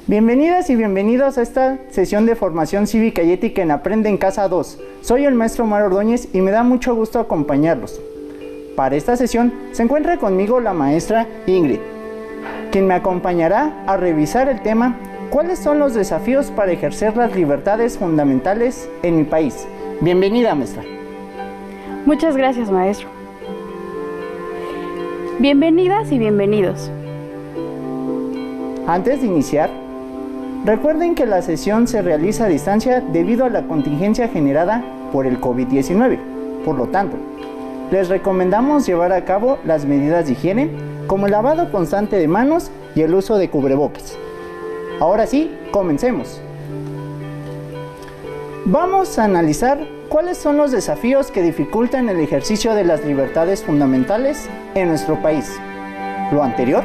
Bienvenidas y bienvenidos a esta sesión de formación cívica y ética en Aprende en Casa 2. Soy el maestro Omar Ordóñez y me da mucho gusto acompañarlos. Para esta sesión se encuentra conmigo la maestra Ingrid, quien me acompañará a revisar el tema ¿cuáles son los desafíos para ejercer las libertades fundamentales en mi país? Bienvenida, maestra. Muchas gracias, maestro. Bienvenidas y bienvenidos. Antes de iniciar, recuerden que la sesión se realiza a distancia debido a la contingencia generada por el COVID-19. Por lo tanto, les recomendamos llevar a cabo las medidas de higiene, como el lavado constante de manos y el uso de cubrebocas. Ahora sí, comencemos. Vamos a analizar cuáles son los desafíos que dificultan el ejercicio de las libertades fundamentales en nuestro país. Lo anterior,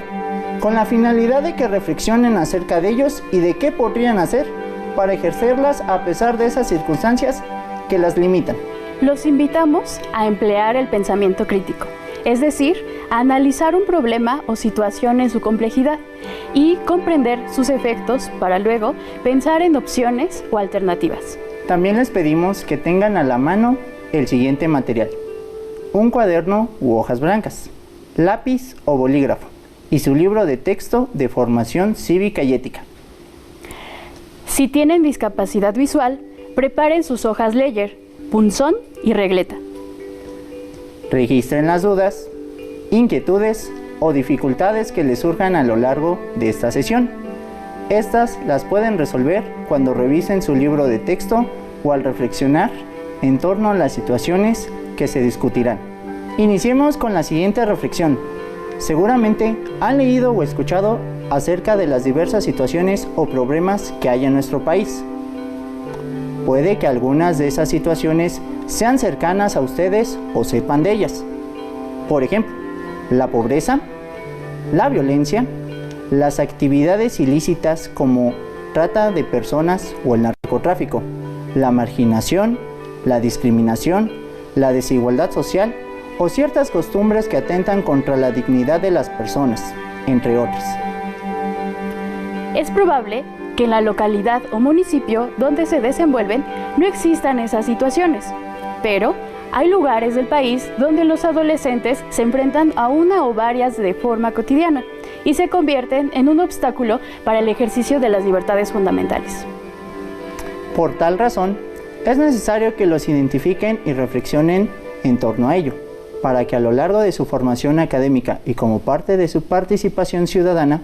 con la finalidad de que reflexionen acerca de ellos y de qué podrían hacer para ejercerlas a pesar de esas circunstancias que las limitan. Los invitamos a emplear el pensamiento crítico, es decir, a analizar un problema o situación en su complejidad y comprender sus efectos para luego pensar en opciones o alternativas. También les pedimos que tengan a la mano el siguiente material: un cuaderno u hojas blancas, lápiz o bolígrafo y su libro de texto de formación cívica y ética. Si tienen discapacidad visual, preparen sus hojas Ledger, punzón y regleta. Registren las dudas, inquietudes o dificultades que les surjan a lo largo de esta sesión. Estas las pueden resolver cuando revisen su libro de texto o al reflexionar en torno a las situaciones que se discutirán. Iniciemos con la siguiente reflexión. Seguramente han leído o escuchado acerca de las diversas situaciones o problemas que hay en nuestro país. Puede que algunas de esas situaciones sean cercanas a ustedes o sepan de ellas. Por ejemplo, la pobreza, la violencia, las actividades ilícitas como trata de personas o el narcotráfico, la marginación, la discriminación, la desigualdad social o ciertas costumbres que atentan contra la dignidad de las personas, entre otras. Es probable que en la localidad o municipio donde se desenvuelven no existan esas situaciones, pero hay lugares del país donde los adolescentes se enfrentan a una o varias de forma cotidiana y se convierten en un obstáculo para el ejercicio de las libertades fundamentales. Por tal razón, es necesario que los identifiquen y reflexionen en torno a ello, para que a lo largo de su formación académica y como parte de su participación ciudadana,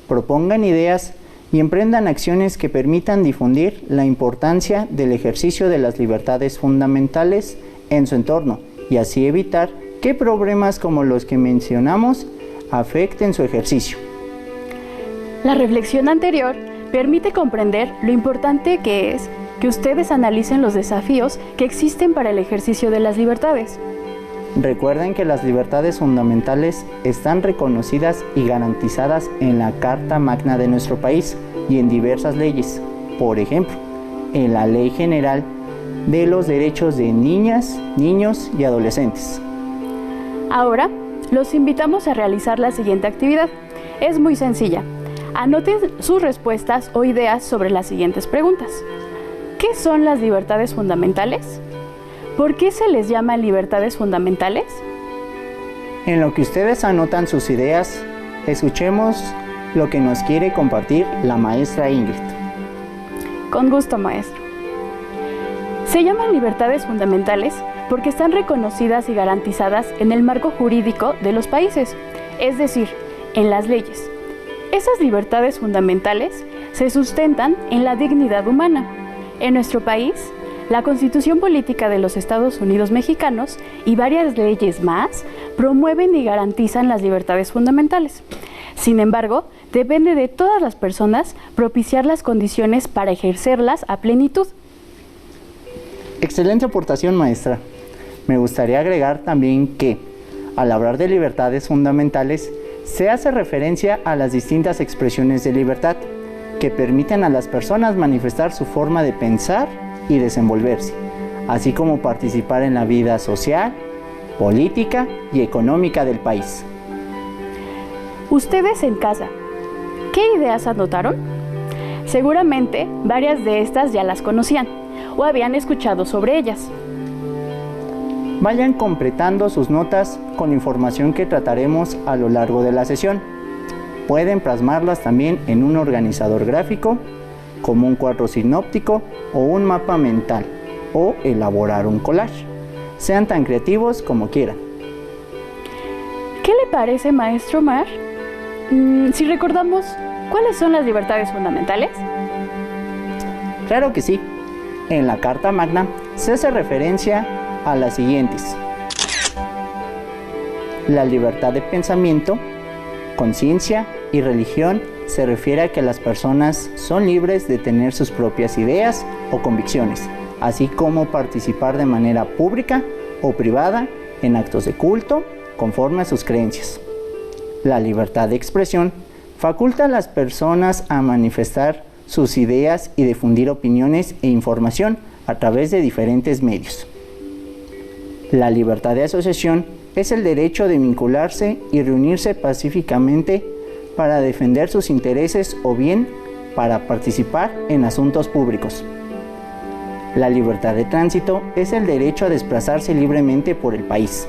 propongan ideas y emprendan acciones que permitan difundir la importancia del ejercicio de las libertades fundamentales en su entorno y así evitar que problemas como los que mencionamos afecten su ejercicio. La reflexión anterior permite comprender lo importante que es que ustedes analicen los desafíos que existen para el ejercicio de las libertades. Recuerden que las libertades fundamentales están reconocidas y garantizadas en la Carta Magna de nuestro país y en diversas leyes. Por ejemplo, en la Ley General de los Derechos de Niñas, Niños y Adolescentes. Ahora, los invitamos a realizar la siguiente actividad. Es muy sencilla. Anoten sus respuestas o ideas sobre las siguientes preguntas. ¿Qué son las libertades fundamentales? ¿Por qué se les llama libertades fundamentales? En lo que ustedes anotan sus ideas, escuchemos lo que nos quiere compartir la maestra Ingrid. Con gusto, maestro. Se llaman libertades fundamentales porque están reconocidas y garantizadas en el marco jurídico de los países, es decir, en las leyes. Esas libertades fundamentales se sustentan en la dignidad humana. En nuestro país, la Constitución Política de los Estados Unidos Mexicanos y varias leyes más promueven y garantizan las libertades fundamentales. Sin embargo, depende de todas las personas propiciar las condiciones para ejercerlas a plenitud. Excelente aportación, maestra. Me gustaría agregar también que, al hablar de libertades fundamentales, se hace referencia a las distintas expresiones de libertad que permiten a las personas manifestar su forma de pensar y desenvolverse, así como participar en la vida social, política y económica del país. Ustedes en casa, ¿qué ideas anotaron? Seguramente varias de estas ya las conocían o habían escuchado sobre ellas. Vayan completando sus notas con información que trataremos a lo largo de la sesión. Pueden plasmarlas también en un organizador gráfico, como un cuadro sinóptico o un mapa mental, o elaborar un collage. Sean tan creativos como quieran. ¿Qué le parece, maestro Mar? Si recordamos, ¿cuáles son las libertades fundamentales? Claro que sí. En la Carta Magna se hace referencia a las siguientes: la libertad de pensamiento, conciencia y religión se refiere a que las personas son libres de tener sus propias ideas o convicciones, así como participar de manera pública o privada en actos de culto conforme a sus creencias. La libertad de expresión faculta a las personas a manifestar sus ideas y difundir opiniones e información a través de diferentes medios. La libertad de asociación es el derecho de vincularse y reunirse pacíficamente para defender sus intereses o bien para participar en asuntos públicos. La libertad de tránsito es el derecho a desplazarse libremente por el país.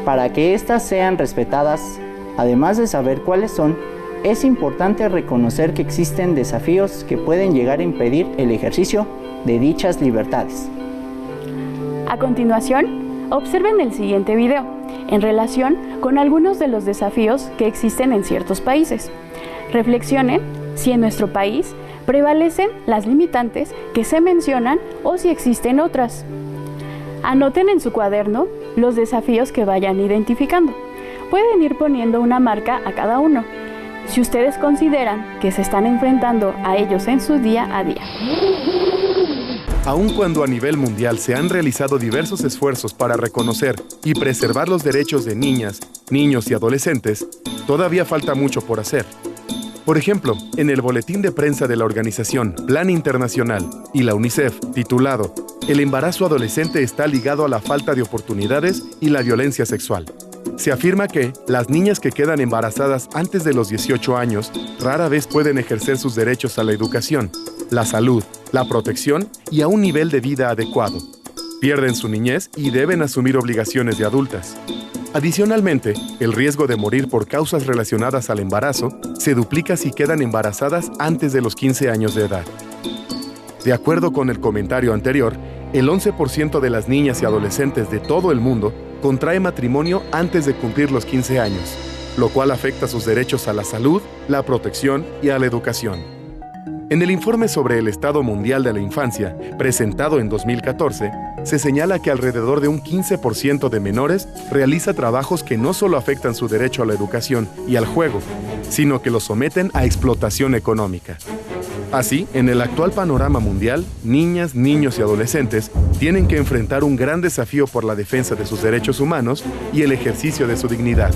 Para que éstas sean respetadas, además de saber cuáles son, es importante reconocer que existen desafíos que pueden llegar a impedir el ejercicio de dichas libertades. A continuación, observen el siguiente video en relación con algunos de los desafíos que existen en ciertos países. Reflexionen si en nuestro país prevalecen las limitantes que se mencionan o si existen otras. Anoten en su cuaderno los desafíos que vayan identificando. Pueden ir poniendo una marca a cada uno, si ustedes consideran que se están enfrentando a ellos en su día a día. Aun cuando a nivel mundial se han realizado diversos esfuerzos para reconocer y preservar los derechos de niñas, niños y adolescentes, todavía falta mucho por hacer. Por ejemplo, en el boletín de prensa de la organización Plan Internacional y la UNICEF, titulado "El embarazo adolescente está ligado a la falta de oportunidades y la violencia sexual", se afirma que las niñas que quedan embarazadas antes de los 18 años rara vez pueden ejercer sus derechos a la educación, la salud, la protección y a un nivel de vida adecuado. Pierden su niñez y deben asumir obligaciones de adultas. Adicionalmente, el riesgo de morir por causas relacionadas al embarazo se duplica si quedan embarazadas antes de los 15 años de edad. De acuerdo con el comentario anterior, el 11% de las niñas y adolescentes de todo el mundo contrae matrimonio antes de cumplir los 15 años, lo cual afecta sus derechos a la salud, la protección y a la educación. En el informe sobre el Estado Mundial de la Infancia, presentado en 2014, se señala que alrededor de un 15% de menores realiza trabajos que no solo afectan su derecho a la educación y al juego, sino que los someten a explotación económica. Así, en el actual panorama mundial, niñas, niños y adolescentes tienen que enfrentar un gran desafío por la defensa de sus derechos humanos y el ejercicio de su dignidad.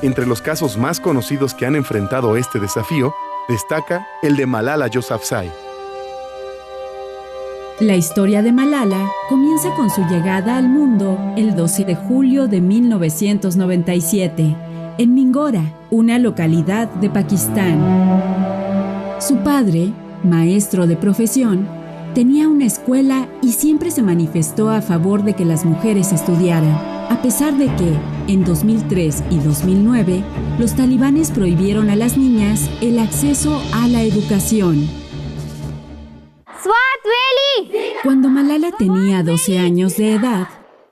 Entre los casos más conocidos que han enfrentado este desafío, destaca el de Malala Yousafzai. La historia de Malala comienza con su llegada al mundo el 12 de julio de 1997, en Mingora, una localidad de Pakistán. Su padre, maestro de profesión, tenía una escuela y siempre se manifestó a favor de que las mujeres estudiaran, a pesar de que, en 2003 y 2009, los talibanes prohibieron a las niñas el acceso a la educación. Cuando Malala tenía 12 años de edad,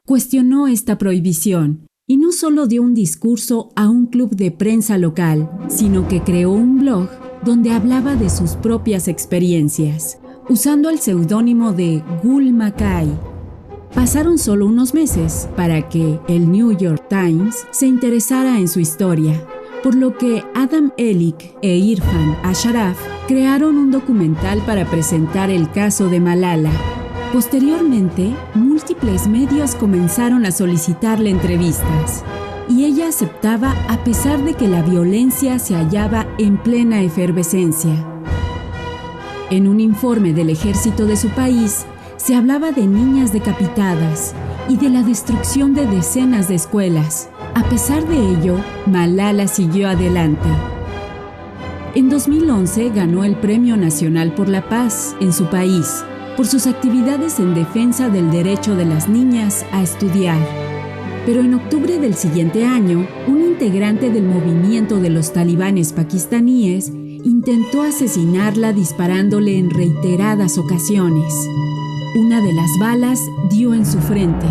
cuestionó esta prohibición y no solo dio un discurso a un club de prensa local, sino que creó un blog donde hablaba de sus propias experiencias, usando el seudónimo de Gul Makai. Pasaron solo unos meses para que el New York Times se interesara en su historia, por lo que Adam Elik e Irfan Ashraf crearon un documental para presentar el caso de Malala. Posteriormente, múltiples medios comenzaron a solicitarle entrevistas, y ella aceptaba a pesar de que la violencia se hallaba en plena efervescencia. En un informe del ejército de su país, se hablaba de niñas decapitadas y de la destrucción de decenas de escuelas. A pesar de ello, Malala siguió adelante. En 2011 ganó el Premio Nacional por la Paz en su país por sus actividades en defensa del derecho de las niñas a estudiar. Pero en octubre del siguiente año, un integrante del movimiento de los talibanes pakistaníes intentó asesinarla disparándole en reiteradas ocasiones. Una de las balas dio en su frente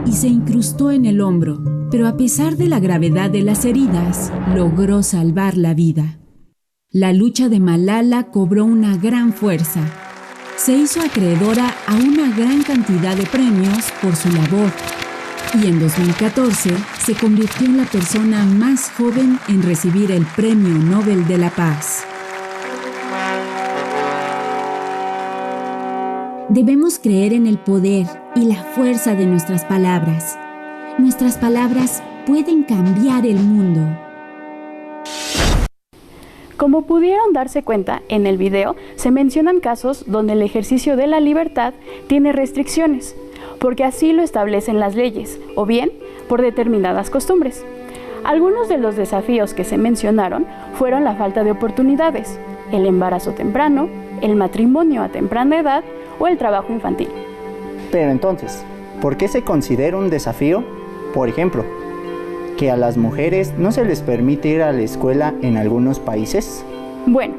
y se incrustó en el hombro, pero a pesar de la gravedad de las heridas, logró salvar la vida. La lucha de Malala cobró una gran fuerza. Se hizo acreedora a una gran cantidad de premios por su labor y en 2014 se convirtió en la persona más joven en recibir el Premio Nobel de la Paz. Debemos creer en el poder y la fuerza de nuestras palabras. Nuestras palabras pueden cambiar el mundo. Como pudieron darse cuenta, en el video se mencionan casos donde el ejercicio de la libertad tiene restricciones, porque así lo establecen las leyes, o bien por determinadas costumbres. Algunos de los desafíos que se mencionaron fueron la falta de oportunidades, el embarazo temprano, el matrimonio a temprana edad o el trabajo infantil. Pero entonces, ¿por qué se considera un desafío? Por ejemplo, que a las mujeres no se les permite ir a la escuela en algunos países. Bueno,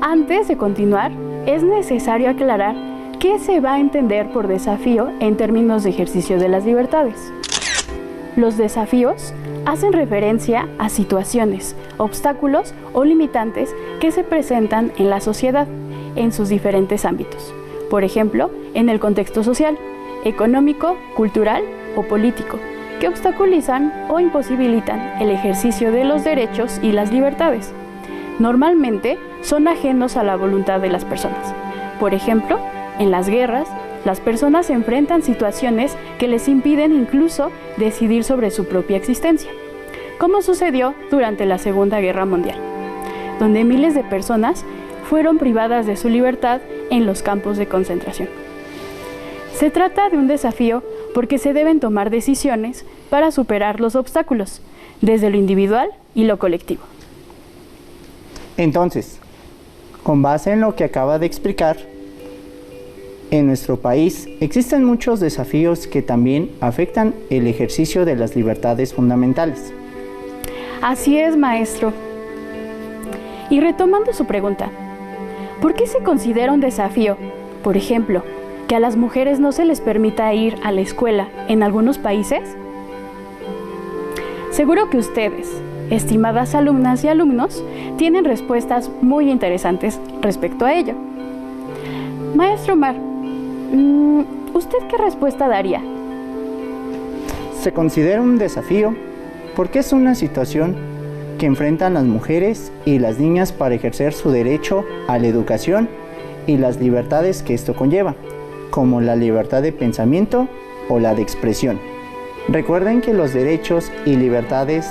antes de continuar, es necesario aclarar qué se va a entender por desafío en términos de ejercicio de las libertades. Los desafíos hacen referencia a situaciones, obstáculos o limitantes que se presentan en la sociedad en sus diferentes ámbitos. Por ejemplo, en el contexto social, económico, cultural o político, que obstaculizan o imposibilitan el ejercicio de los derechos y las libertades. Normalmente son ajenos a la voluntad de las personas. Por ejemplo, en las guerras, las personas enfrentan situaciones que les impiden incluso decidir sobre su propia existencia, como sucedió durante la Segunda Guerra Mundial, donde miles de personas fueron privadas de su libertad en los campos de concentración. Se trata de un desafío porque se deben tomar decisiones para superar los obstáculos, desde lo individual y lo colectivo. Entonces, con base en lo que acaba de explicar, en nuestro país existen muchos desafíos que también afectan el ejercicio de las libertades fundamentales. Así es, maestro. Y retomando su pregunta, ¿por qué se considera un desafío, por ejemplo, que a las mujeres no se les permita ir a la escuela en algunos países? Seguro que ustedes, estimadas alumnas y alumnos, tienen respuestas muy interesantes respecto a ello. Maestro Omar, ¿usted qué respuesta daría? Se considera un desafío porque es una situación que enfrentan las mujeres y las niñas para ejercer su derecho a la educación y las libertades que esto conlleva, como la libertad de pensamiento o la de expresión. Recuerden que los derechos y libertades,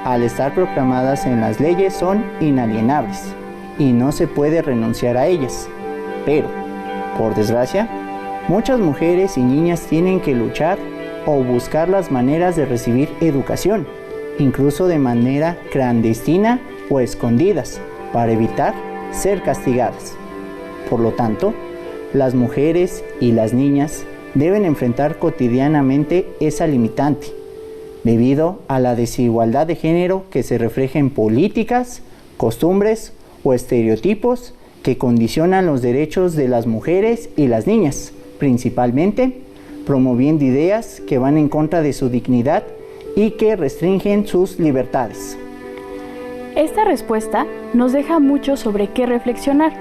al estar proclamadas en las leyes, son inalienables y no se puede renunciar a ellas. Pero, por desgracia, muchas mujeres y niñas tienen que luchar o buscar las maneras de recibir educación, incluso de manera clandestina o escondidas, para evitar ser castigadas. Por lo tanto, las mujeres y las niñas deben enfrentar cotidianamente esa limitante, debido a la desigualdad de género que se refleja en políticas, costumbres o estereotipos que condicionan los derechos de las mujeres y las niñas, principalmente promoviendo ideas que van en contra de su dignidad y que restringen sus libertades. Esta respuesta nos deja mucho sobre qué reflexionar.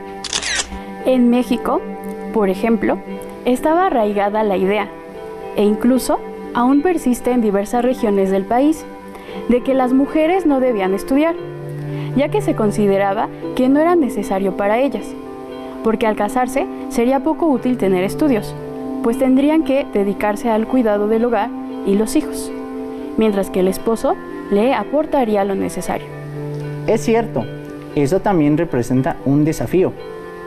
En México, por ejemplo, estaba arraigada la idea, e incluso aún persiste en diversas regiones del país, de que las mujeres no debían estudiar, ya que se consideraba que no era necesario para ellas, porque al casarse sería poco útil tener estudios, pues tendrían que dedicarse al cuidado del hogar y los hijos, mientras que el esposo le aportaría lo necesario. Es cierto, eso también representa un desafío,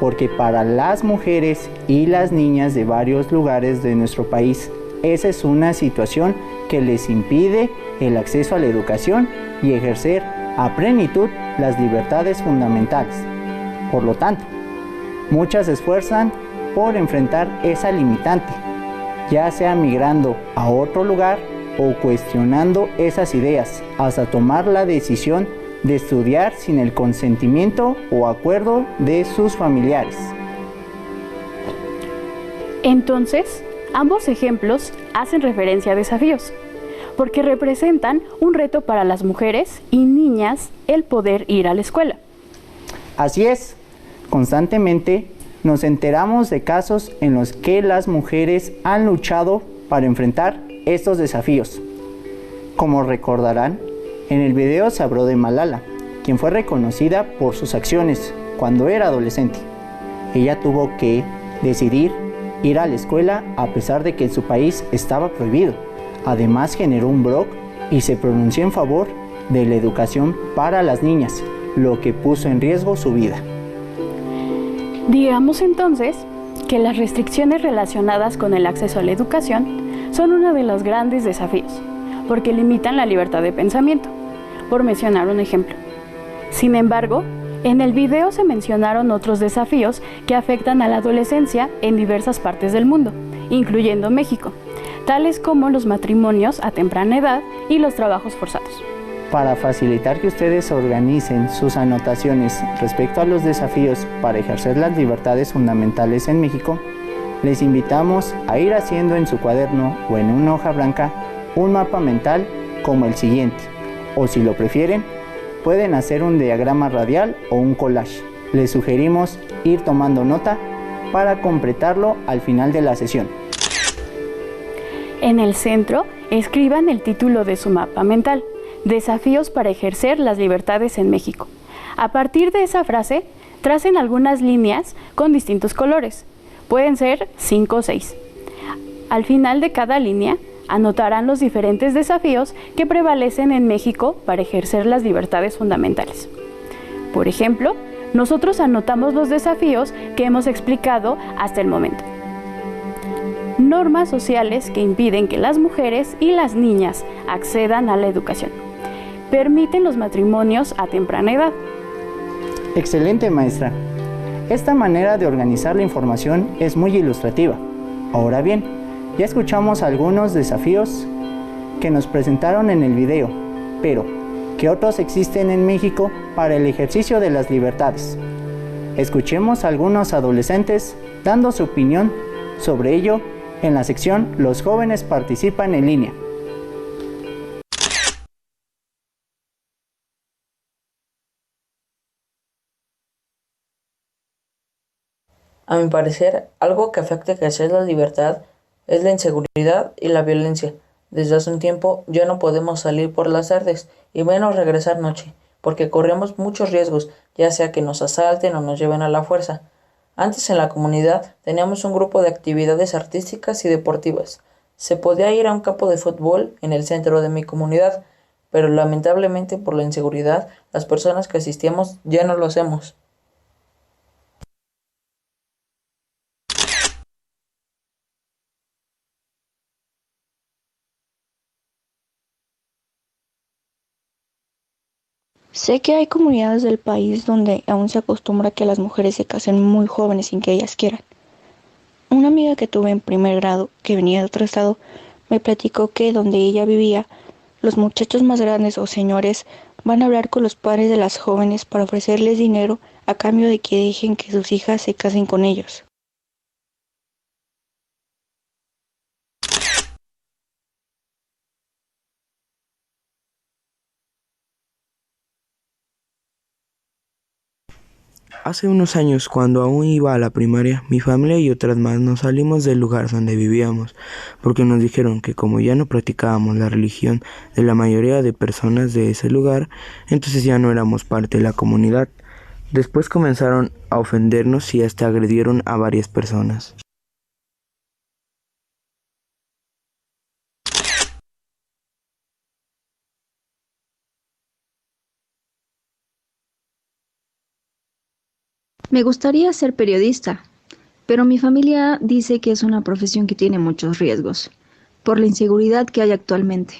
porque para las mujeres y las niñas de varios lugares de nuestro país, esa es una situación que les impide el acceso a la educación y ejercer a plenitud las libertades fundamentales. Por lo tanto, muchas se esfuerzan por enfrentar esa limitante, ya sea migrando a otro lugar o cuestionando esas ideas, hasta tomar la decisión de estudiar sin el consentimiento o acuerdo de sus familiares. Entonces, ambos ejemplos hacen referencia a desafíos, porque representan un reto para las mujeres y niñas el poder ir a la escuela. Así es, constantemente nos enteramos de casos en los que las mujeres han luchado para enfrentar estos desafíos. Como recordarán, en el video se habló de Malala, quien fue reconocida por sus acciones cuando era adolescente. Ella tuvo que decidir ir a la escuela a pesar de que en su país estaba prohibido. Además, generó un blog y se pronunció en favor de la educación para las niñas, lo que puso en riesgo su vida. Digamos entonces que las restricciones relacionadas con el acceso a la educación son uno de los grandes desafíos, porque limitan la libertad de pensamiento, por mencionar un ejemplo. Sin embargo, en el video se mencionaron otros desafíos que afectan a la adolescencia en diversas partes del mundo, incluyendo México, tales como los matrimonios a temprana edad y los trabajos forzados. Para facilitar que ustedes organicen sus anotaciones respecto a los desafíos para ejercer las libertades fundamentales en México, les invitamos a ir haciendo en su cuaderno o en una hoja blanca un mapa mental como el siguiente, o si lo prefieren, pueden hacer un diagrama radial o un collage. Les sugerimos ir tomando nota para completarlo al final de la sesión. En el centro, escriban el título de su mapa mental: Desafíos para ejercer las libertades en México. A partir de esa frase, tracen algunas líneas con distintos colores. Pueden ser 5 o 6. Al final de cada línea, anotarán los diferentes desafíos que prevalecen en México para ejercer las libertades fundamentales. Por ejemplo, nosotros anotamos los desafíos que hemos explicado hasta el momento. Normas sociales que impiden que las mujeres y las niñas accedan a la educación. Permiten los matrimonios a temprana edad. Excelente, maestra. Esta manera de organizar la información es muy ilustrativa. Ahora bien, ya escuchamos algunos desafíos que nos presentaron en el video, pero ¿qué otros existen en México para el ejercicio de las libertades? Escuchemos a algunos adolescentes dando su opinión sobre ello en la sección Los jóvenes participan en línea. A mi parecer, algo que afecta a ejercer la libertad es la inseguridad y la violencia. Desde hace un tiempo ya no podemos salir por las tardes y menos regresar noche, porque corremos muchos riesgos, ya sea que nos asalten o nos lleven a la fuerza. Antes en la comunidad teníamos un grupo de actividades artísticas y deportivas. Se podía ir a un campo de fútbol en el centro de mi comunidad, pero lamentablemente por la inseguridad, las personas que asistíamos ya no lo hacemos. Sé que hay comunidades del país donde aún se acostumbra que las mujeres se casen muy jóvenes sin que ellas quieran. Una amiga que tuve en primer grado, que venía de otro estado, me platicó que donde ella vivía, los muchachos más grandes o señores van a hablar con los padres de las jóvenes para ofrecerles dinero a cambio de que dejen que sus hijas se casen con ellos. Hace unos años, cuando aún iba a la primaria, mi familia y otras más nos salimos del lugar donde vivíamos, porque nos dijeron que como ya no practicábamos la religión de la mayoría de personas de ese lugar, entonces ya no éramos parte de la comunidad. Después comenzaron a ofendernos y hasta agredieron a varias personas. Me gustaría ser periodista, pero mi familia dice que es una profesión que tiene muchos riesgos, por la inseguridad que hay actualmente.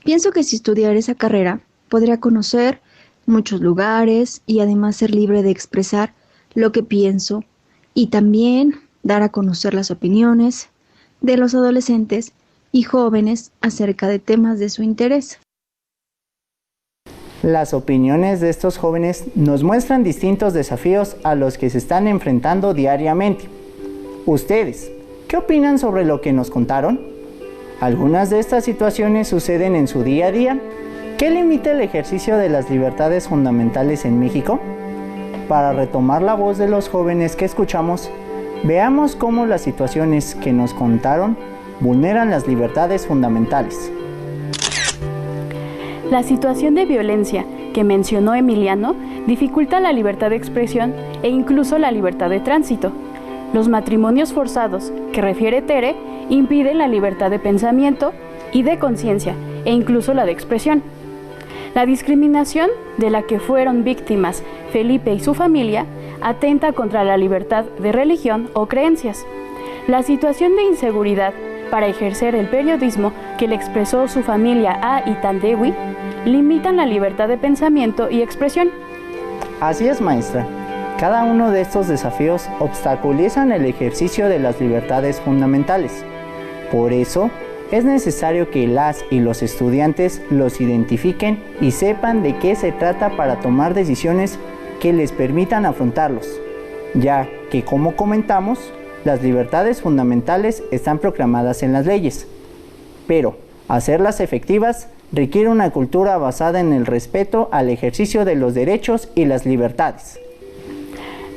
Pienso que si estudiara esa carrera, podría conocer muchos lugares y además ser libre de expresar lo que pienso y también dar a conocer las opiniones de los adolescentes y jóvenes acerca de temas de su interés. Las opiniones de estos jóvenes nos muestran distintos desafíos a los que se están enfrentando diariamente. ¿Ustedes qué opinan sobre lo que nos contaron? Algunas de estas situaciones suceden en su día a día. ¿Qué limita el ejercicio de las libertades fundamentales en México? Para retomar la voz de los jóvenes que escuchamos, veamos cómo las situaciones que nos contaron vulneran las libertades fundamentales. La situación de violencia que mencionó Emiliano dificulta la libertad de expresión e incluso la libertad de tránsito. Los matrimonios forzados, que refiere Tere, impiden la libertad de pensamiento y de conciencia e incluso la de expresión. La discriminación de la que fueron víctimas Felipe y su familia atenta contra la libertad de religión o creencias. La situación de inseguridad para ejercer el periodismo que le expresó su familia a Itandewi limitan la libertad de pensamiento y expresión. Así es, maestra. Cada uno de estos desafíos obstaculizan el ejercicio de las libertades fundamentales. Por eso, es necesario que las y los estudiantes los identifiquen y sepan de qué se trata para tomar decisiones que les permitan afrontarlos, ya que, como comentamos, las libertades fundamentales están proclamadas en las leyes, pero hacerlas efectivas requiere una cultura basada en el respeto al ejercicio de los derechos y las libertades.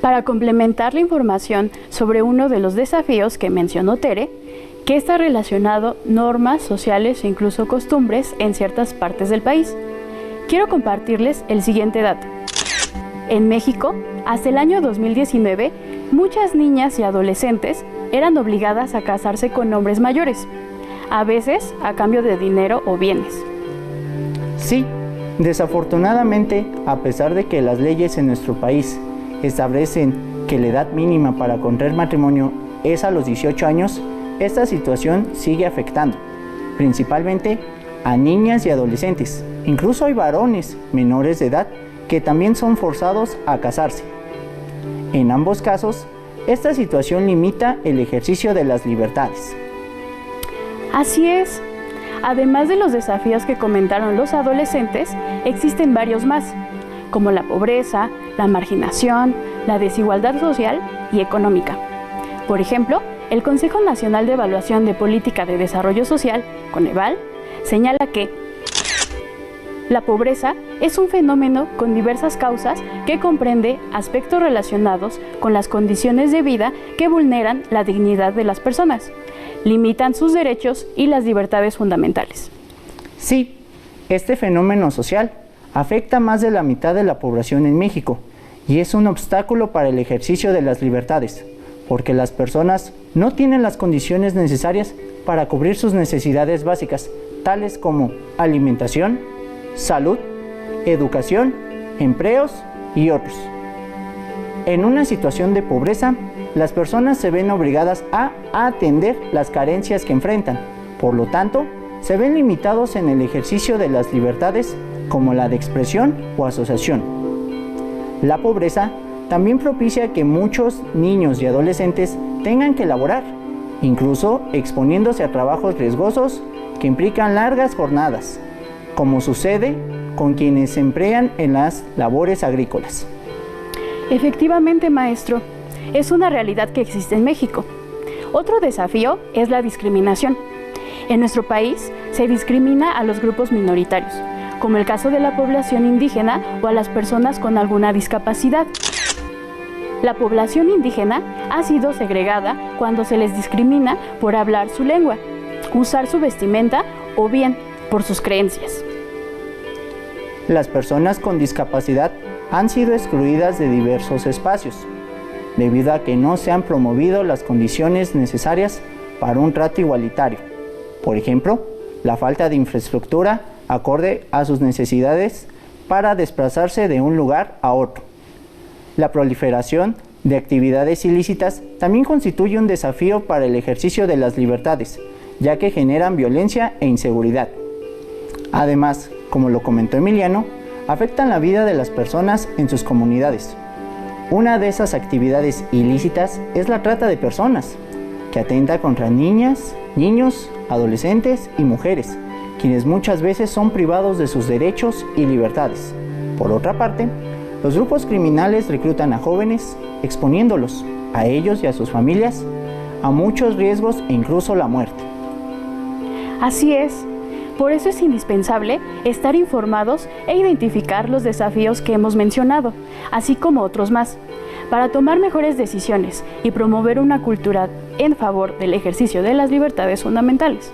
Para complementar la información sobre uno de los desafíos que mencionó Tere, que está relacionado normas sociales e incluso costumbres en ciertas partes del país, quiero compartirles el siguiente dato. En México, hasta el año 2019, muchas niñas y adolescentes eran obligadas a casarse con hombres mayores, a veces a cambio de dinero o bienes. Sí, desafortunadamente, a pesar de que las leyes en nuestro país establecen que la edad mínima para contraer matrimonio es a los 18 años, esta situación sigue afectando, principalmente a niñas y adolescentes. Incluso hay varones menores de edad que también son forzados a casarse. En ambos casos, esta situación limita el ejercicio de las libertades. Así es. Además de los desafíos que comentaron los adolescentes, existen varios más, como la pobreza, la marginación, la desigualdad social y económica. Por ejemplo, el Consejo Nacional de Evaluación de Política de Desarrollo Social, Coneval, señala que la pobreza es un fenómeno con diversas causas que comprende aspectos relacionados con las condiciones de vida que vulneran la dignidad de las personas, limitan sus derechos y las libertades fundamentales. Sí, este fenómeno social afecta a más de la mitad de la población en México y es un obstáculo para el ejercicio de las libertades, porque las personas no tienen las condiciones necesarias para cubrir sus necesidades básicas, tales como alimentación, salud, educación, empleos y otros. En una situación de pobreza, las personas se ven obligadas a atender las carencias que enfrentan. Por lo tanto, se ven limitados en el ejercicio de las libertades como la de expresión o asociación. La pobreza también propicia que muchos niños y adolescentes tengan que laborar, incluso exponiéndose a trabajos riesgosos que implican largas jornadas, como sucede con quienes se emplean en las labores agrícolas. Efectivamente, maestro, es una realidad que existe en México. Otro desafío es la discriminación. En nuestro país se discrimina a los grupos minoritarios, como el caso de la población indígena o a las personas con alguna discapacidad. La población indígena ha sido segregada cuando se les discrimina por hablar su lengua, usar su vestimenta o bien por sus creencias. Las personas con discapacidad han sido excluidas de diversos espacios, debido a que no se han promovido las condiciones necesarias para un trato igualitario. Por ejemplo, la falta de infraestructura acorde a sus necesidades para desplazarse de un lugar a otro. La proliferación de actividades ilícitas también constituye un desafío para el ejercicio de las libertades, ya que generan violencia e inseguridad. Además, como lo comentó Emiliano, afectan la vida de las personas en sus comunidades. Una de esas actividades ilícitas es la trata de personas, que atenta contra niñas, niños, adolescentes y mujeres, quienes muchas veces son privados de sus derechos y libertades. Por otra parte, los grupos criminales reclutan a jóvenes, exponiéndolos, a ellos y a sus familias, a muchos riesgos e incluso la muerte. Así es. Por eso es indispensable estar informados e identificar los desafíos que hemos mencionado, así como otros más, para tomar mejores decisiones y promover una cultura en favor del ejercicio de las libertades fundamentales.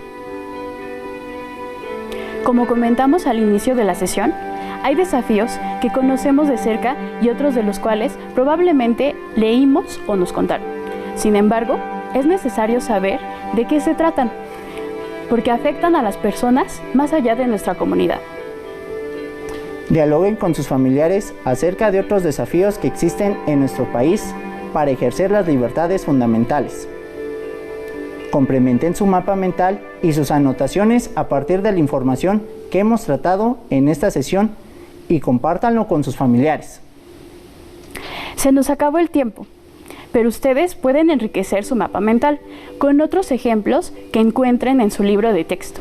Como comentamos al inicio de la sesión, hay desafíos que conocemos de cerca y otros de los cuales probablemente leímos o nos contaron. Sin embargo, es necesario saber de qué se tratan, porque afectan a las personas más allá de nuestra comunidad. Dialoguen con sus familiares acerca de otros desafíos que existen en nuestro país para ejercer las libertades fundamentales. Complementen su mapa mental y sus anotaciones a partir de la información que hemos tratado en esta sesión y compártanlo con sus familiares. Se nos acabó el tiempo, pero ustedes pueden enriquecer su mapa mental con otros ejemplos que encuentren en su libro de texto.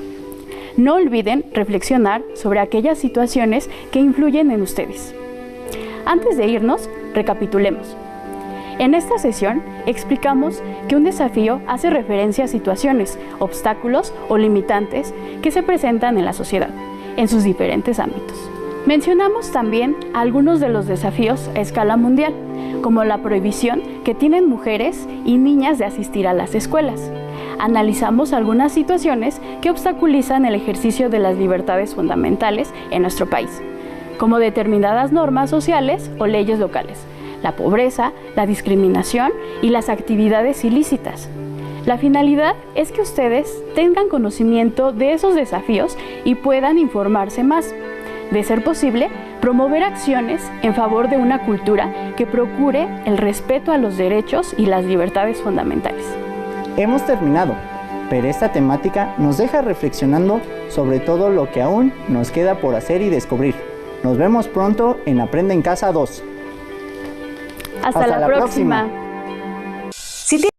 No olviden reflexionar sobre aquellas situaciones que influyen en ustedes. Antes de irnos, recapitulemos. En esta sesión explicamos que un desafío hace referencia a situaciones, obstáculos o limitantes que se presentan en la sociedad, en sus diferentes ámbitos. Mencionamos también algunos de los desafíos a escala mundial, como la prohibición que tienen mujeres y niñas de asistir a las escuelas. Analizamos algunas situaciones que obstaculizan el ejercicio de las libertades fundamentales en nuestro país, como determinadas normas sociales o leyes locales, la pobreza, la discriminación y las actividades ilícitas. La finalidad es que ustedes tengan conocimiento de esos desafíos y puedan informarse más. De ser posible, promover acciones en favor de una cultura que procure el respeto a los derechos y las libertades fundamentales. Hemos terminado, pero esta temática nos deja reflexionando sobre todo lo que aún nos queda por hacer y descubrir. Nos vemos pronto en Aprende en Casa 2. Hasta la próxima.